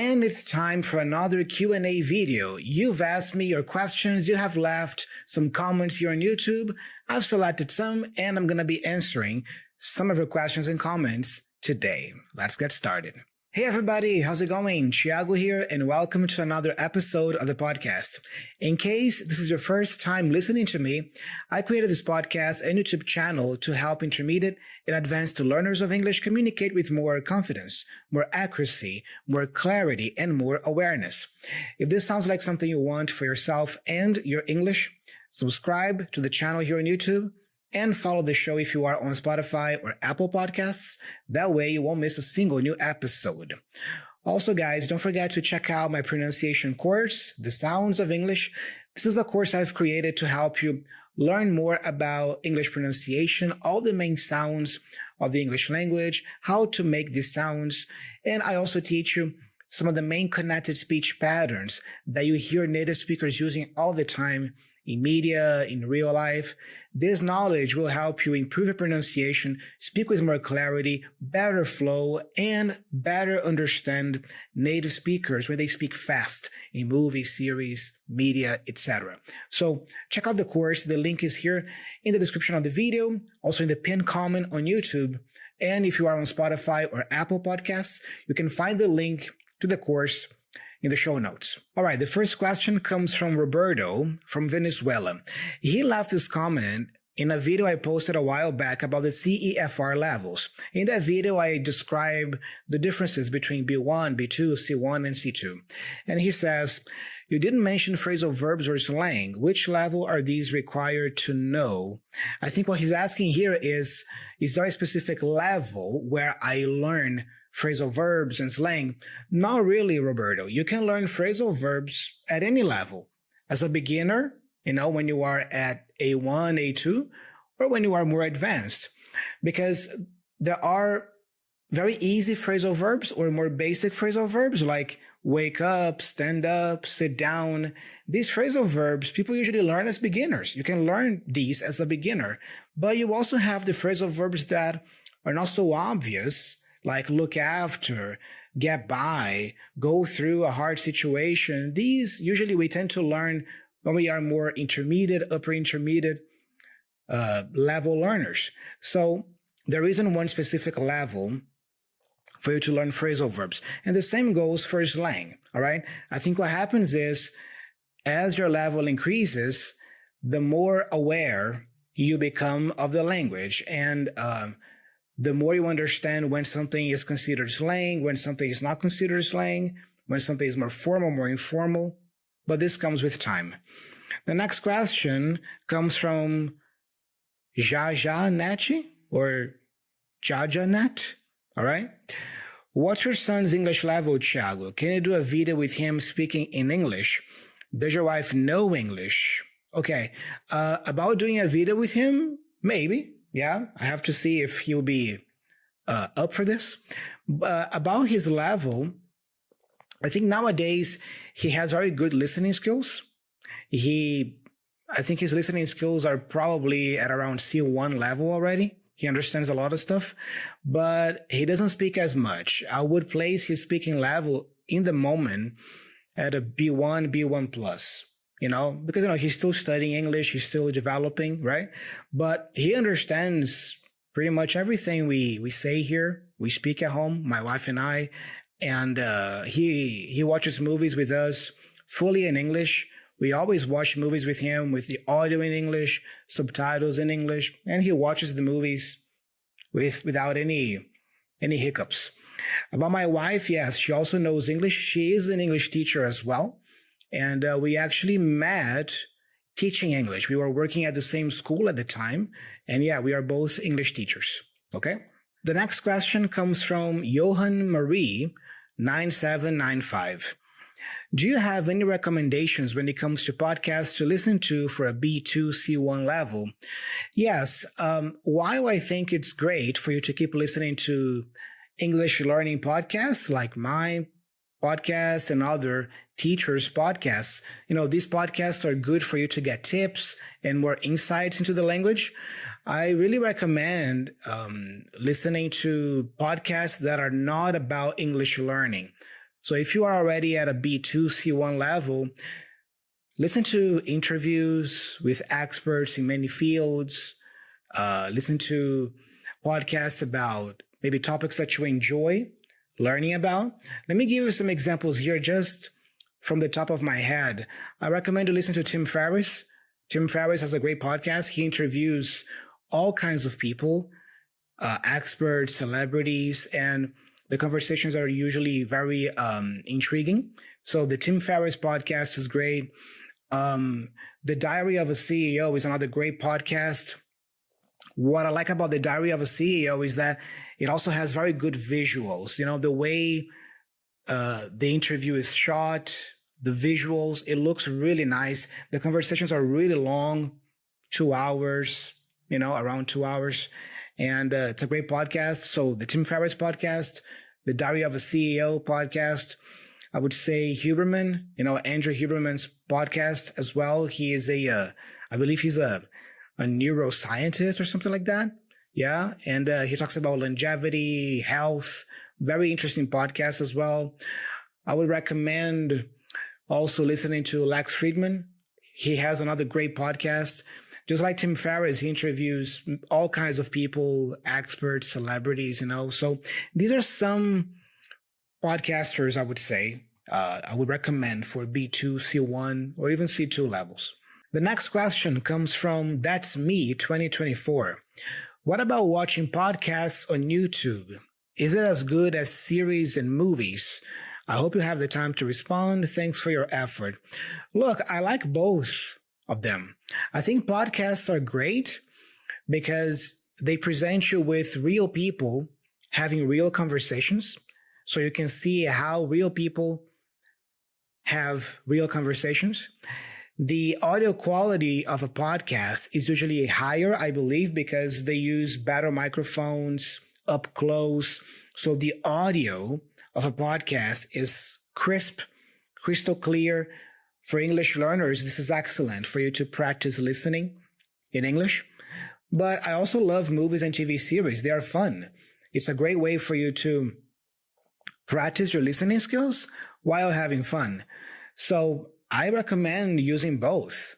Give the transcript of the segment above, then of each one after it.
And it's time for another Q&A video. You've asked me your questions, you have left some comments here on YouTube. I've selected some and I'm going to be answering some of your questions and comments today. Let's get started. Hey everybody, how's it going? Thiago here and welcome to another episode of the podcast. In case this is your first time listening to me, I created this podcast and YouTube channel to help intermediate and advanced learners of English communicate with more confidence, more accuracy, more clarity, and more awareness. If this sounds like something you want for yourself and your English, subscribe to the channel here on YouTube and follow the show if you are on Spotify or Apple Podcasts. That way you won't miss a single new episode. Also, guys, don't forget to check out my pronunciation course, The Sounds of English. This is a course I've created to help you learn more about English pronunciation, all the main sounds of the English language, how to make these sounds, and I also teach you some of the main connected speech patterns that you hear native speakers using all the time in media, in real life. This knowledge will help you improve your pronunciation, speak with more clarity, better flow, and better understand native speakers when they speak fast in movies, series, media, etc. So check out the course. The link is here in the description of the video, also in the pinned comment on YouTube. And if you are on Spotify or Apple Podcasts, you can find the link to the course in the show notes. All right, the first question comes from Roberto from Venezuela. He left this comment in a video I posted a while back about the CEFR levels. In that video, I describe the differences between B1, B2, C1, and C2. And he says, you didn't mention phrasal verbs or slang. Which level are these required to know? I think what he's asking here is there a specific level where I learn phrasal verbs and slang? Not really, Roberto. You can learn phrasal verbs at any level. As a beginner, when you are at A1, A2, or when you are more advanced. Because there are very easy phrasal verbs or more basic phrasal verbs like wake up, stand up, sit down. These phrasal verbs, people usually learn as beginners. You can learn these as a beginner. But you also have the phrasal verbs that are not so obvious, like look after, get by, go through a hard situation. These usually we tend to learn when we are more intermediate, upper intermediate level learners. So there isn't one specific level for you to learn phrasal verbs. And the same goes for slang, all right? I think what happens is as your level increases, the more aware you become of the language and the more you understand when something is considered slang, when something is not considered slang, when something is more formal, more informal. But this comes with time. The next question comes from Jaja Nachi or Jaja Nat. All right. What's your son's English level, Thiago? Can you do a video with him speaking in English? Does your wife know English? Okay. About doing a video with him? Maybe. Yeah, I have to see if he'll be up for this. About his level, I think nowadays he has very good listening skills. I think his listening skills are probably at around C1 level already. He understands a lot of stuff, but he doesn't speak as much. I would place his speaking level in the moment at a B1, B1 plus. Because, he's still studying English, he's still developing, right? But he understands pretty much everything we say here. We speak at home, my wife and I, and he watches movies with us fully in English. We always watch movies with him with the audio in English, subtitles in English, and he watches the movies without any hiccups. About my wife, yes, she also knows English. She is an English teacher as well. And we actually met teaching English. We were working at the same school at the time. And yeah, we are both English teachers. Okay. The next question comes from Johan Marie 9795. Do you have any recommendations when it comes to podcasts to listen to for a B2 C1 level? Yes. While I think it's great for you to keep listening to English learning podcasts like mine, podcasts and other teachers' podcasts. These podcasts are good for you to get tips and more insights into the language. I really recommend listening to podcasts that are not about English learning. So if you are already at a B2, C1 level, listen to interviews with experts in many fields. Listen to podcasts about maybe topics that you enjoy learning about. Let me give you some examples here just from the top of my head. I recommend you listen to Tim Ferriss. Tim Ferriss has a great podcast. He interviews all kinds of people, experts, celebrities, and the conversations are usually very intriguing. So the Tim Ferriss podcast is great. The Diary of a CEO is another great podcast. What I like about the Diary of a CEO is that it also has very good visuals. You know, the way the interview is shot, the visuals, it looks really nice. The conversations are really long, 2 hours, around 2 hours. And it's a great podcast. So the Tim Ferriss podcast, the Diary of a CEO podcast, I would say Huberman, Andrew Huberman's podcast as well. He is I believe he's a neuroscientist or something like that. Yeah. And he talks about longevity, health, very interesting podcast as well. I would recommend also listening to Lex Friedman. He has another great podcast. Just like Tim Ferriss, he interviews all kinds of people, experts, celebrities, So these are some podcasters, I would say, I would recommend for B2, C1, or even C2 levels. The next question comes from That's Me 2024. What about watching podcasts on YouTube? Is it as good as series and movies? I hope you have the time to respond. Thanks for your effort. Look, I like both of them. I think podcasts are great because they present you with real people having real conversations. So you can see how real people have real conversations. The audio quality of a podcast is usually higher, I believe, because they use better microphones up close. So the audio of a podcast is crisp, crystal clear. For English learners, this is excellent for you to practice listening in English. But I also love movies and TV series. They are fun. It's a great way for you to practice your listening skills while having fun. So I recommend using both.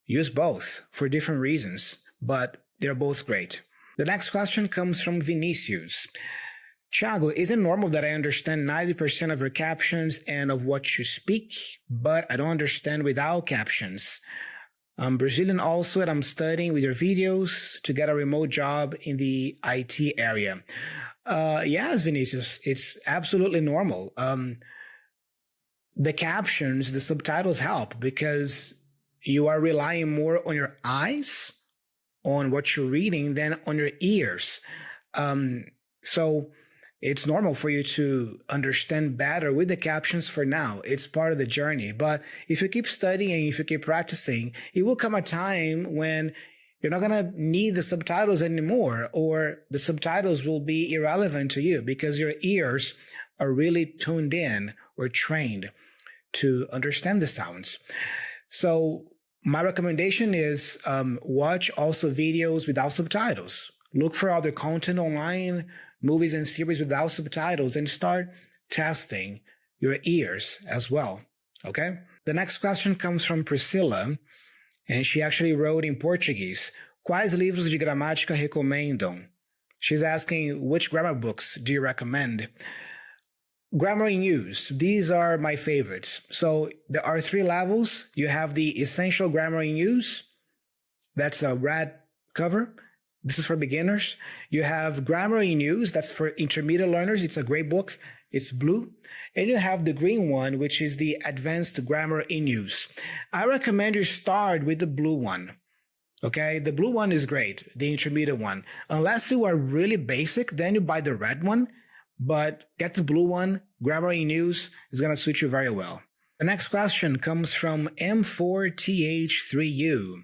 Use both for different reasons, but they're both great. The next question comes from Vinicius. Thiago, is it normal that I understand 90% of your captions and of what you speak, but I don't understand without captions? I'm Brazilian also, and I'm studying with your videos to get a remote job in the IT area. Yes, Vinicius, it's absolutely normal. The captions, the subtitles help because you are relying more on your eyes, on what you're reading, than on your ears. So it's normal for you to understand better with the captions for now. It's part of the journey. But if you keep studying, if you keep practicing, it will come a time when you're not going to need the subtitles anymore, or the subtitles will be irrelevant to you because your ears are really tuned in or trained to understand the sounds. So my recommendation is watch also videos without subtitles. Look for other content online, movies and series without subtitles, and start testing your ears as well. Okay? The next question comes from Priscilla, and she actually wrote in Portuguese. Quais livros de gramática recomendam? She's asking, which grammar books do you recommend? Grammar in Use. These are my favorites. So there are 3 levels. You have the Essential Grammar in Use. That's a red cover. This is for beginners. You have Grammar in Use. That's for intermediate learners. It's a great book. It's blue. And you have the green one, which is the Advanced Grammar in Use. I recommend you start with the blue one. Okay? The blue one is great, the intermediate one. Unless you are really basic, then you buy the red one. But get the blue one. Grammar in Use is going to suit you very well. The next question comes from M4TH3U.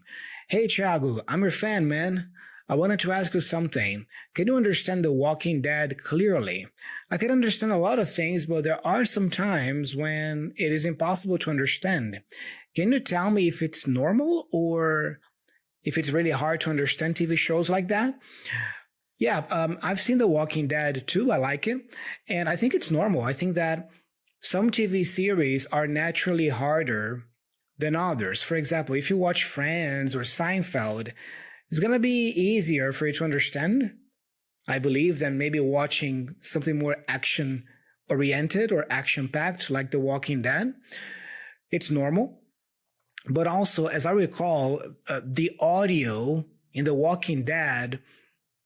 Hey, Thiago, I'm your fan, man. I wanted to ask you something. Can you understand The Walking Dead clearly? I can understand a lot of things, but there are some times when it is impossible to understand. Can you tell me if it's normal or if it's really hard to understand TV shows like that? Yeah, I've seen The Walking Dead too. I like it. And I think it's normal. I think that some TV series are naturally harder than others. For example, if you watch Friends or Seinfeld, it's going to be easier for you to understand, I believe, than maybe watching something more action-oriented or action-packed like The Walking Dead. It's normal. But also, as I recall, the audio in The Walking Dead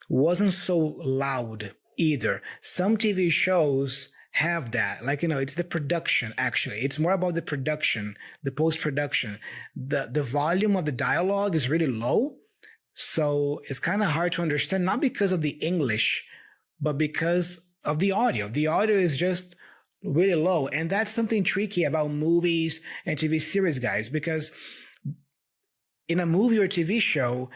wasn't so loud either. Some TV shows have that. Like, it's the production, actually. It's more about the production, the post-production. The volume of the dialogue is really low. So it's kind of hard to understand, not because of the English, but because of the audio. The audio is just really low. And that's something tricky about movies and TV series, guys, because in a movie or TV show,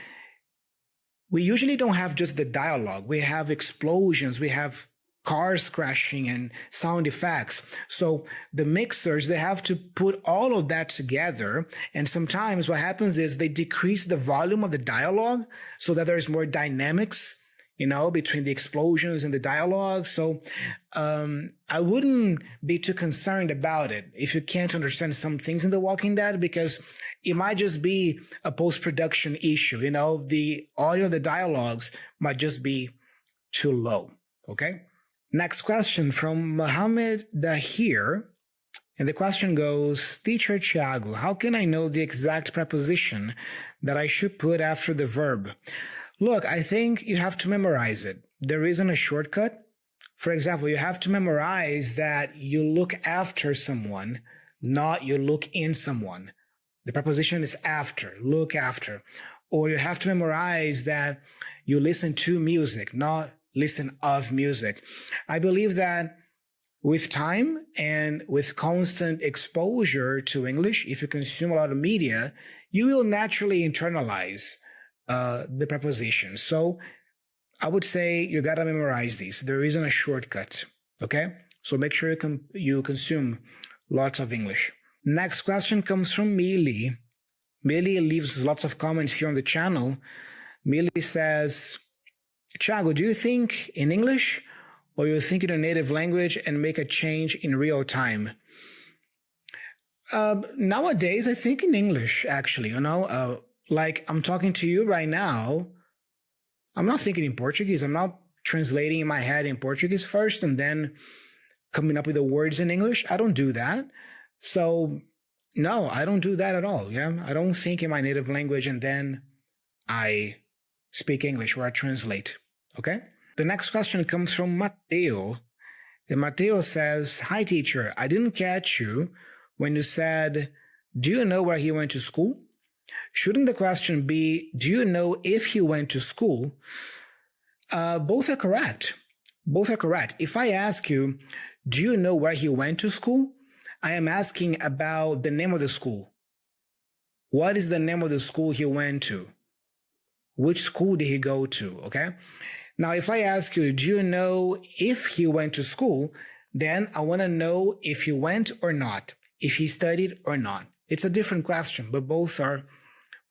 we usually don't have just the dialogue. We have explosions, we have cars crashing and sound effects. So the mixers, they have to put all of that together. And sometimes what happens is they decrease the volume of the dialogue so that there's more dynamics, between the explosions and the dialogue. So I wouldn't be too concerned about it if you can't understand some things in The Walking Dead, because it might just be a post-production issue. The audio, the dialogues might just be too low. Okay. Next question from Mohammed Dahir. And the question goes, Teacher Thiago, how can I know the exact preposition that I should put after the verb? Look, I think you have to memorize it. There isn't a shortcut. For example, you have to memorize that you look after someone, not you look in someone. The preposition is after, look after. Or you have to memorize that you listen to music, not listen of music. I believe that with time and with constant exposure to English, if you consume a lot of media, you will naturally internalize the preposition. So I would say you got to memorize these. There isn't a shortcut. Okay. So make sure you consume lots of English. Next question comes from Millie. Millie leaves lots of comments here on the channel. Millie says, Thiago, do you think in English or you think in your native language and make a change in real time? Nowadays, I think in English, actually, like I'm talking to you right now, I'm not thinking in Portuguese. I'm not translating in my head in Portuguese first and then coming up with the words in English. I don't do that. So no, I don't do that at all. Yeah. I don't think in my native language and then I speak English or I translate. Okay. The next question comes from Mateo. And Mateo says, hi teacher, I didn't catch you when you said, do you know where he went to school? Shouldn't the question be, do you know if he went to school? Both are correct. Both are correct. If I ask you, do you know where he went to school? I am asking about the name of the school. What is the name of the school he went to? Which school did he go to? Okay. Now, if I ask you, do you know if he went to school? Then I want to know if he went or not, if he studied or not. It's a different question, but both are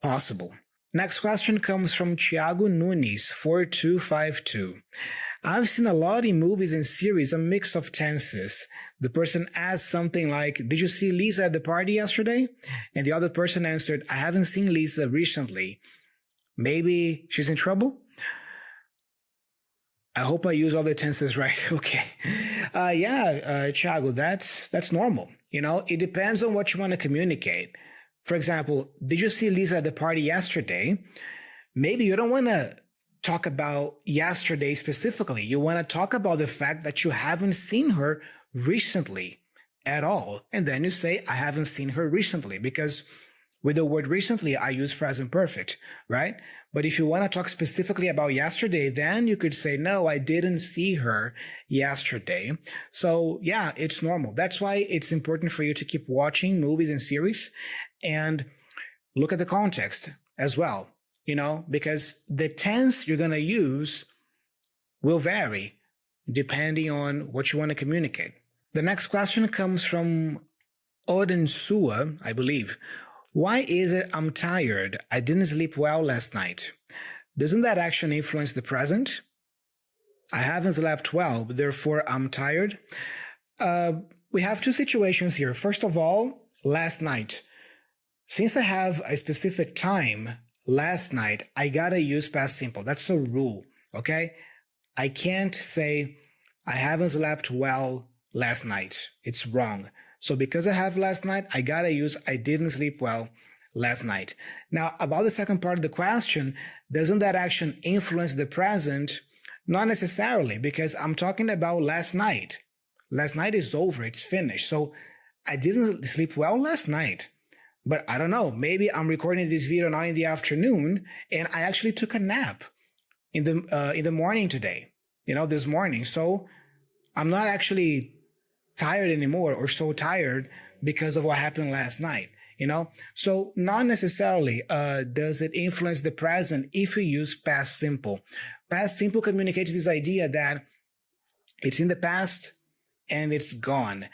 possible. Next question comes from Thiago Nunes, 4252. I've seen a lot in movies and series, a mix of tenses. The person asks something like, did you see Lisa at the party yesterday? And the other person answered, I haven't seen Lisa recently. Maybe she's in trouble? I hope I use all the tenses right. Okay. Thiago, that's normal. It depends on what you want to communicate. For example, did you see Lisa at the party yesterday? Maybe you don't want to talk about yesterday specifically. You want to talk about the fact that you haven't seen her recently at all. And then you say, I haven't seen her recently, because with the word recently, I use present perfect, right? But if you want to talk specifically about yesterday, then you could say, no, I didn't see her yesterday. So yeah, it's normal. That's why it's important for you to keep watching movies and series and look at the context as well, because the tense you're going to use will vary depending on what you want to communicate. The next question comes from Odensua, I believe. Why is it I'm tired? I didn't sleep well last night. Doesn't that action influence the present? I haven't slept well, therefore I'm tired. we have two situations here. First of all, last night. Since I have a specific time, last night, I gotta use past simple. That's a rule, okay? I can't say I haven't slept well last night. It's wrong. So because I have last night, I gotta use I didn't sleep well last night. Now, about the second part of the question, doesn't that action influence the present? Not necessarily, because I'm talking about last night. Last night is over, it's finished. So I didn't sleep well last night. But I don't know, maybe I'm recording this video now in the afternoon, and I actually took a nap in the morning today, this morning. So I'm not actually tired anymore or so tired because of what happened last night, So not necessarily does it influence the present if you use past simple. Past simple communicates this idea that it's in the past and it's gone.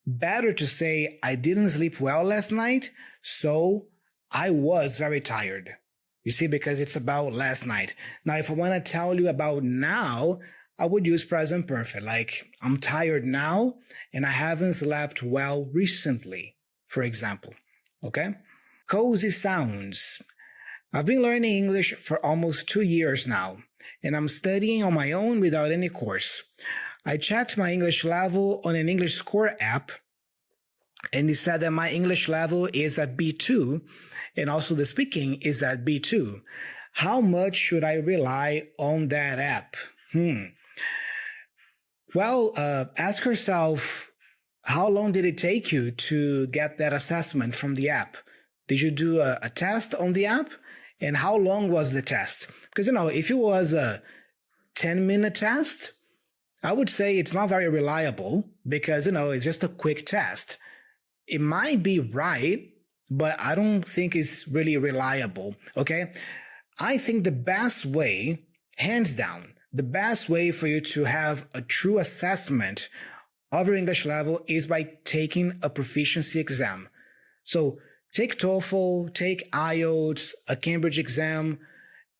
Better to say, I didn't sleep well last night, so I was very tired. You see, because it's about last night. Now, if I want to tell you about now, I would use present perfect. Like, I'm tired now, and I haven't slept well recently, for example. Okay? Cozy sounds. I've been learning English for almost 2 years now, and I'm studying on my own without any course. I checked my English level on an English score app, and it said that my English level is at B2, and also the speaking is at B2. How much should I rely on that app? Well, ask yourself, how long did it take you to get that assessment from the app? Did you do a test on the app? And how long was the test? Because, if it was a 10-minute test, I would say it's not very reliable because, it's just a quick test. It might be right, but I don't think it's really reliable, okay? I think the best way, hands down, the best way for you to have a true assessment of your English level is by taking a proficiency exam. So take TOEFL, take IELTS, a Cambridge exam,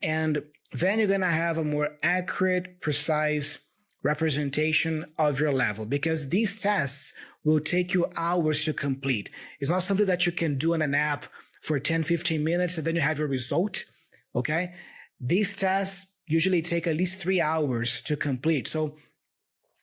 and then you're going to have a more accurate, precise representation of your level, because these tests will take you hours to complete. It's not something that you can do on an app for 10, 15 minutes and then you have your result, okay? These tests usually take at least 3 hours to complete. So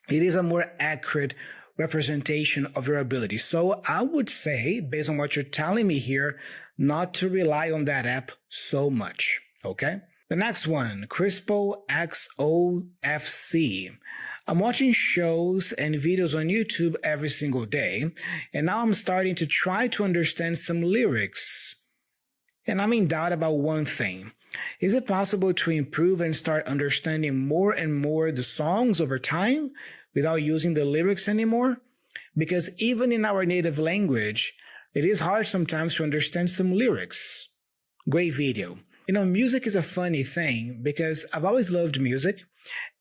it is a more accurate representation of your ability. So I would say, based on what you're telling me here, not to rely on that app so much, okay? The next one, Crispo XOFC. I'm watching shows and videos on YouTube every single day, and now I'm starting to try to understand some lyrics. And I'm in doubt about one thing. Is it possible to improve and start understanding more and more the songs over time without using the lyrics anymore? Because even in our native language, it is hard sometimes to understand some lyrics. Great video. Music is a funny thing because I've always loved music,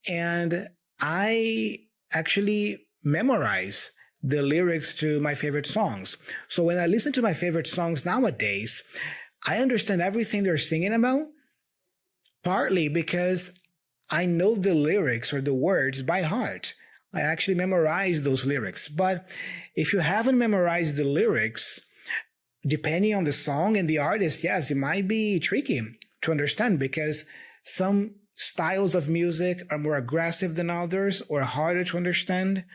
and I actually memorize the lyrics to my favorite songs. So when I listen to my favorite songs nowadays, I understand everything they're singing about, partly because I know the lyrics or the words by heart. I actually memorize those lyrics. But if you haven't memorized the lyrics, depending on the song and the artist, yes, it might be tricky to understand because some styles of music are more aggressive than others or harder to understand.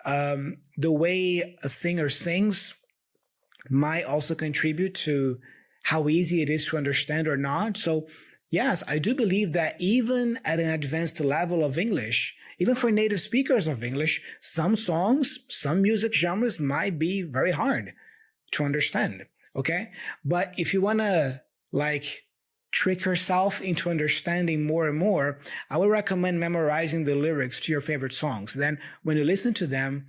The way a singer sings might also contribute to how easy it is to understand or not. So yes, I do believe that even at an advanced level of English, even for native speakers of English, some songs, some music genres might be very hard to understand, okay? But if you want to trick yourself into understanding more and more, I would recommend memorizing the lyrics to your favorite songs. Then when you listen to them,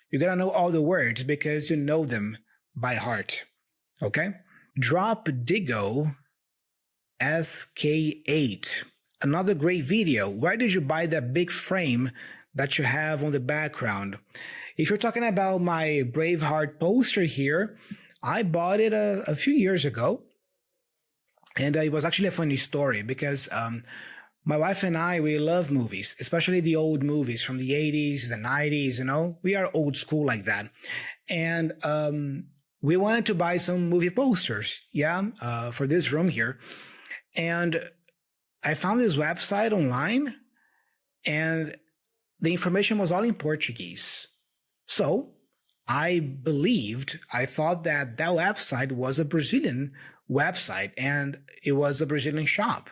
you're going to know all the words because you know them by heart, okay? Drop Digo SK8. Another great video. Where did you buy that big frame that you have on the background? If you're talking about my Braveheart poster here, I bought it a few years ago. And it was actually a funny story because My wife and I, we love movies, especially the old movies from the 80s, the 90s, you know, we are old school like that. And we wanted to buy some movie posters, for this room here. And I found this website online and the information was all in Portuguese. So I thought that website was a Brazilian website and it was a Brazilian shop,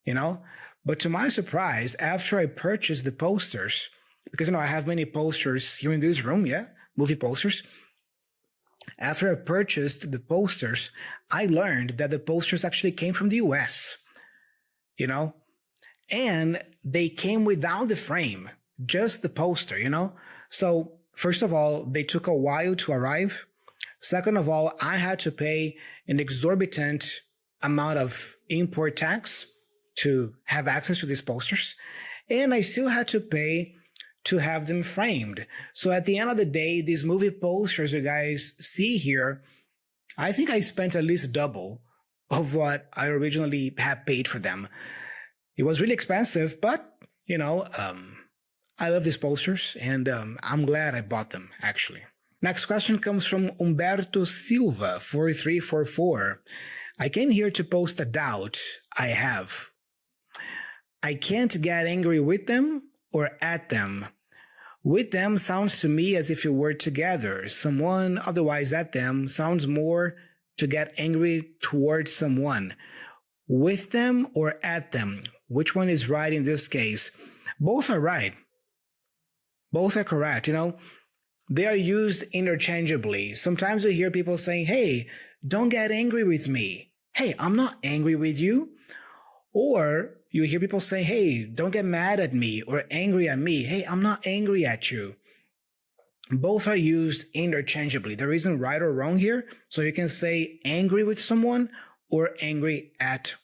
you know? But to my surprise, after I purchased the posters, because, you know, I have many posters here in this room, movie posters. After I purchased the posters, I learned that the posters actually came from the US, you know? And they came without the frame, just the poster, you know? So first of all, they took a while to arrive. Second of all, I had to pay an exorbitant amount of import tax to have access to these posters. And I still had to pay to have them framed. So at the end of the day, these movie posters you guys see here, I think I spent at least double of what I originally had paid for them. It was really expensive, but, you know, I love these posters, and I'm glad I bought them, actually. Next question comes from Humberto Silva, 4344. I came here to post a doubt I have. I can't get angry with them or at them. With them sounds to me as if you were together. Someone otherwise at them sounds more to get angry towards someone. With them or at them? Which one is right in this case? Both are right. Both are correct, you know. They are used interchangeably. Sometimes you hear people saying, hey, don't get angry with me. Hey, I'm not angry with you. Or you hear people say, hey, don't get mad at me or angry at me. Hey, I'm not angry at you. Both are used interchangeably. There isn't right or wrong here. So you can say angry with someone or angry at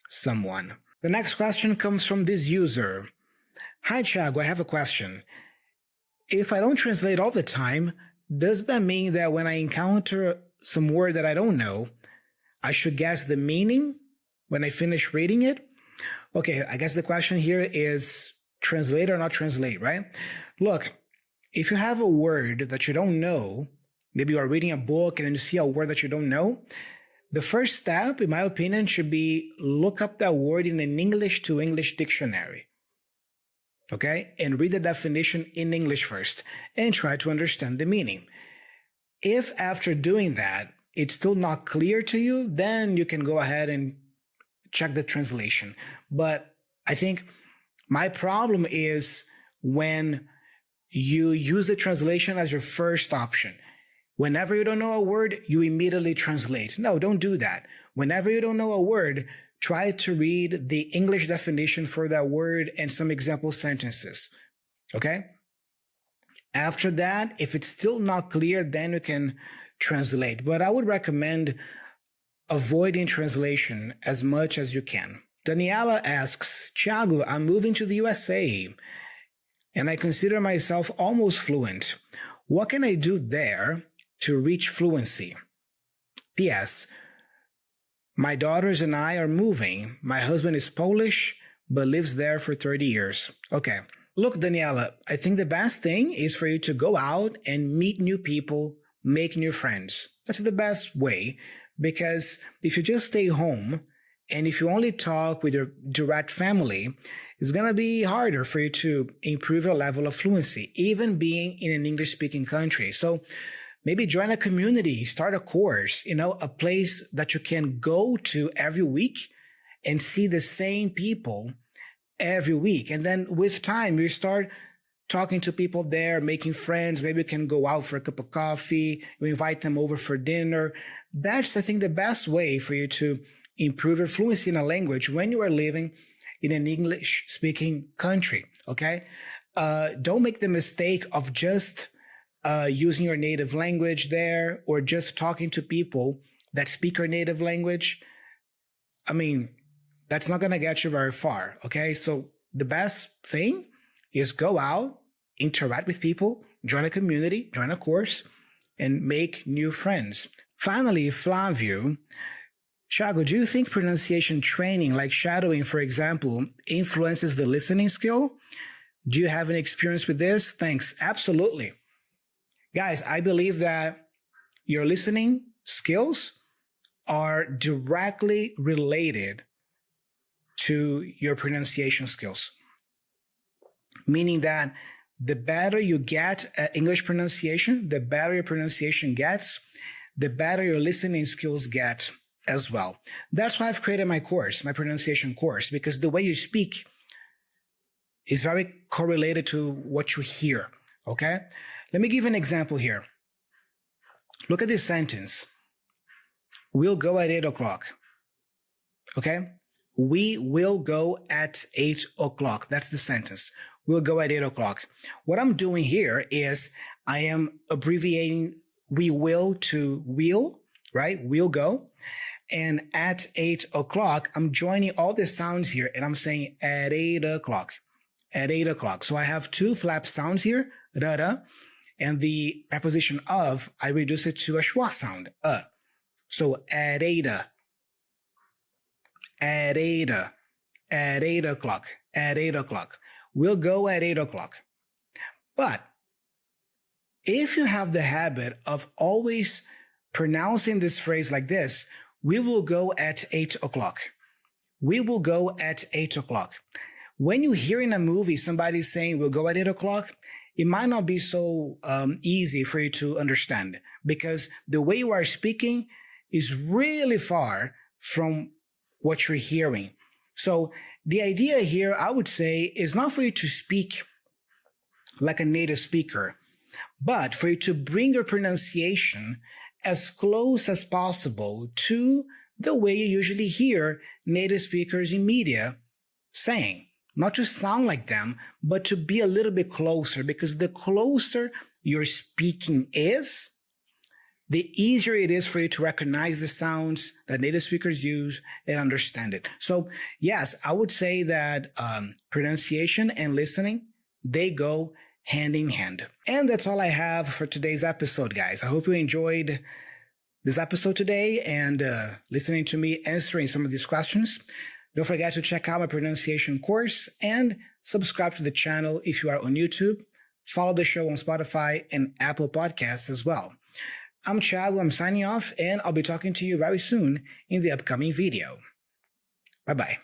someone. The next question comes from this user. Hi, Thiago, I have a question. If I don't translate all the time, does that mean that when I encounter some word that I don't know, I should guess the meaning when I finish reading it? Okay, I guess the question here is translate or not translate, right? Look, if you have a word that you don't know, maybe you are reading a book and then you see a word that you don't know, the first step, in my opinion, should be look up that word in an English to English dictionary. Okay? And read the definition in English first and try to understand the meaning. If after doing that, it's still not clear to you, then you can go ahead and check the translation. But I think my problem is when you use the translation as your first option. Whenever you don't know a word, you immediately translate. No, don't do that. Whenever you don't know a word, try to read the English definition for that word and some example sentences. Okay? After that, if it's still not clear, then you can translate. But I would recommend avoiding translation as much as you can. Daniela asks, Thiago, I'm moving to the USA and I consider myself almost fluent. What can I do there to reach fluency? P.S. My daughters and I are moving. My husband is Polish, but lives there for 30 years. Okay. Look, Daniela, I think the best thing is for you to go out and meet new people, make new friends. That's the best way, because if you just stay home and if you only talk with your direct family, it's going to be harder for you to improve your level of fluency, even being in an English-speaking country. So maybe join a community, start a course, a place that you can go to every week and see the same people every week. And then with time, you start talking to people there, making friends. Maybe you can go out for a cup of coffee. You invite them over for dinner. That's, I think, the best way for you to improve your fluency in a language when you are living in an English-speaking country, okay? Don't make the mistake of just using your native language there or just talking to people that speak your native language. I mean, that's not going to get you very far, okay? So the best thing is go out, interact with people, join a community, join a course, and make new friends. Finally, Flavio Thiago, do you think pronunciation training, like shadowing, for example, influences the listening skill? Do you have any experience with this? Thanks. Absolutely. Guys, I believe that your listening skills are directly related to your pronunciation skills. Meaning that the better you get at English pronunciation, the better your pronunciation gets, the better your listening skills get as well. That's why I've created my course, my pronunciation course, because the way you speak is very correlated to what you hear, okay? Let me give you an example here. Look at this sentence. We'll go at 8 o'clock, okay? We will go at 8 o'clock. That's the sentence. We'll go at 8 o'clock. What I'm doing here is I am abbreviating we will to will, right? We'll go. And at 8 o'clock, I'm joining all the sounds here and I'm saying at 8 o'clock, at 8 o'clock. So I have two flap sounds here, da-da, and the preposition of, I reduce it to a schwa sound, So at 8 o'clock, at 8 o'clock. We'll go at 8 o'clock. But if you have the habit of always pronouncing this phrase like this, we will go at 8 o'clock. We will go at 8 o'clock. When you hear in a movie somebody saying we'll go at 8 o'clock, it might not be so easy for you to understand because the way you are speaking is really far from what you're hearing. So the idea here, I would say, is not for you to speak like a native speaker, but for you to bring your pronunciation as close as possible to the way you usually hear native speakers in media saying. Not to sound like them, but to be a little bit closer, because the closer your speaking is, the easier it is for you to recognize the sounds that native speakers use and understand it. So yes, I would say that pronunciation and listening, they go hand in hand. And that's all I have for today's episode, guys. I hope you enjoyed this episode today and listening to me answering some of these questions. Don't forget to check out my pronunciation course and subscribe to the channel if you are on YouTube. Follow the show on Spotify and Apple Podcasts as well. I'm Thiago, I'm signing off, and I'll be talking to you very soon in the upcoming video. Bye-bye.